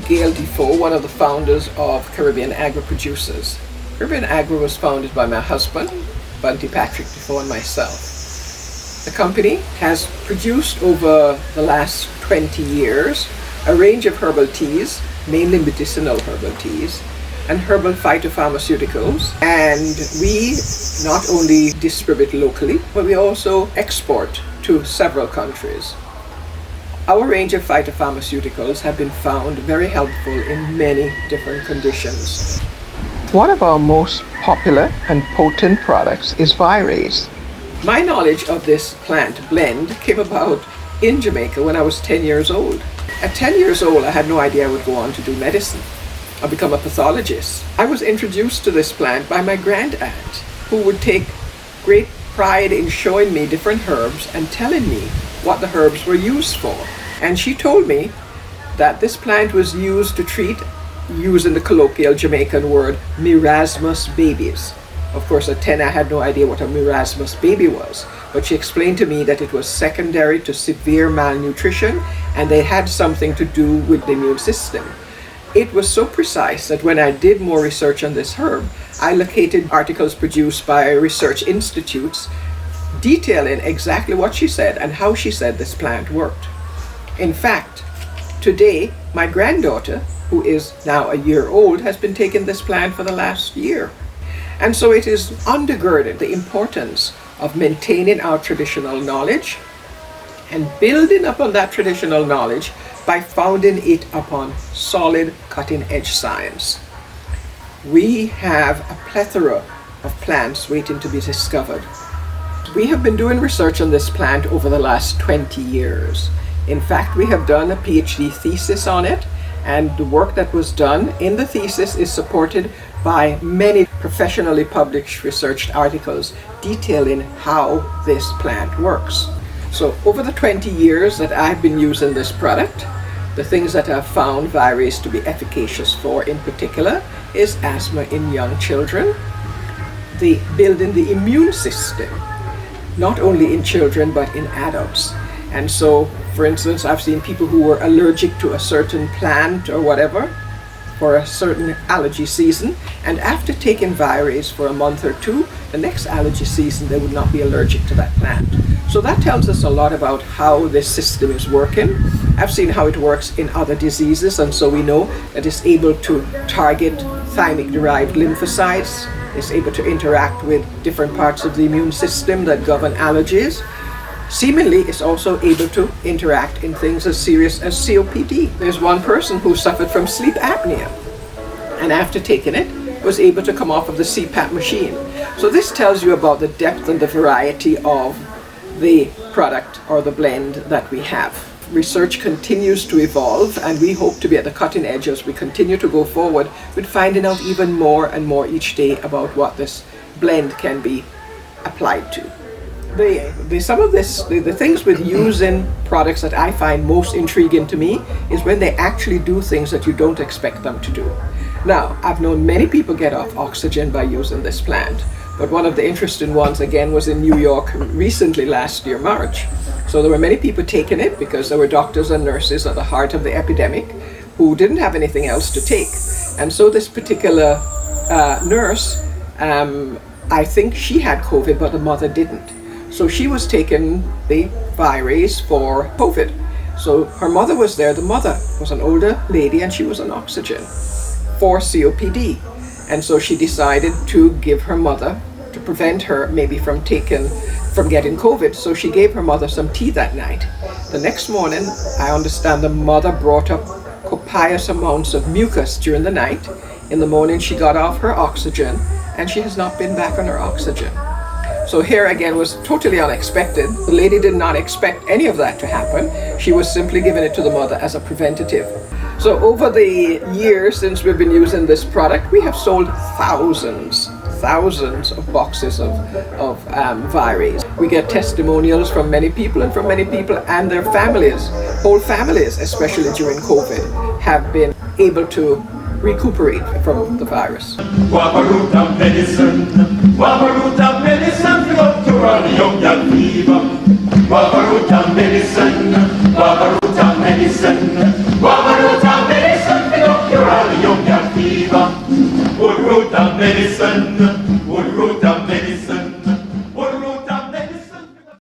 Gail, one of the founders of Caribbean Agri Producers. Caribbean Agri was founded by my husband, Bunty Patrick Defoe, and myself. The company has produced over the last 20 years a range of herbal teas, mainly medicinal herbal teas, and herbal phytopharmaceuticals. And we not only distribute locally, but we also export to several countries. Our range of phytopharmaceuticals have been found very helpful in many different conditions. One of our most popular and potent products is Virase. My knowledge of this plant blend came about in Jamaica when I was 10 years old. At 10 years old, I had no idea I would go on to do medicine or become a pathologist. I was introduced to this plant by my grandaunt, who would take great pride in showing me different herbs and telling me what the herbs were used for. And she told me that this plant was used to treat, using the colloquial Jamaican word, merasmus babies. Of course, at 10, I had no idea what a merasmus baby was, but she explained to me that it was secondary to severe malnutrition and they had something to do with the immune system. It was so precise that when I did more research on this herb, I located articles produced by research institutes detailing exactly what she said and how she said this plant worked. In fact, today, my granddaughter, who is now a year old, has been taking this plant for the last year. And so it is undergirded the importance of maintaining our traditional knowledge and building upon that traditional knowledge by founding it upon solid cutting-edge science. We have a plethora of plants waiting to be discovered. We have been doing research on this plant over the last 20 years. In fact, we have done a PhD thesis on it, and the work that was done in the thesis is supported by many professionally published researched articles detailing how this plant works. So over the 20 years that I've been using this product, the things that I've found Virase to be efficacious for in particular is asthma in young children, the building the immune system, not only in children but in adults. And so, for instance, I've seen people who were allergic to a certain plant or whatever for a certain allergy season, and after taking Virase for a month or two, the next allergy season they would not be allergic to that plant. So that tells us a lot about how this system is working. I've seen how it works in other diseases, and so we know that it's able to target thymic-derived lymphocytes, it's able to interact with different parts of the immune system that govern allergies. Seemingly, it's also able to interact in things as serious as COPD. There's one person who suffered from sleep apnea, and after taking it, was able to come off of the CPAP machine. So this tells you about the depth and the variety of the product or the blend that we have. Research continues to evolve, and we hope to be at the cutting edge as we continue to go forward with finding out even more and more each day about what this blend can be applied to. The things with using products that I find most intriguing to me is when they actually do things that you don't expect them to do. Now, I've known many people get off oxygen by using this plant, but one of the interesting ones again was in New York recently last year, March. So there were many people taking it because there were doctors and nurses at the heart of the epidemic who didn't have anything else to take. And so this particular nurse, I think she had COVID, but the mother didn't. So she was taking the Virase for COVID. So her mother was there. The mother was an older lady and she was on oxygen for COPD. And so she decided to give her mother, to prevent her maybe from getting COVID. So she gave her mother some tea that night. The next morning, I understand the mother brought up copious amounts of mucus during the night. In the morning, she got off her oxygen and she has not been back on her oxygen. So here again was totally unexpected. The lady did not expect any of that to happen. She was simply giving it to the mother as a preventative. So over the years since we've been using this product, we have sold thousands of boxes of Virase. We get testimonials from many people and their families, whole families, especially during COVID, have been able to recuperate from the virus. Wabaruta medicine, to run young young fever. Wabaruta medicine, Wabaruta medicine, Wabaruta medicine. fever, put root and medicine.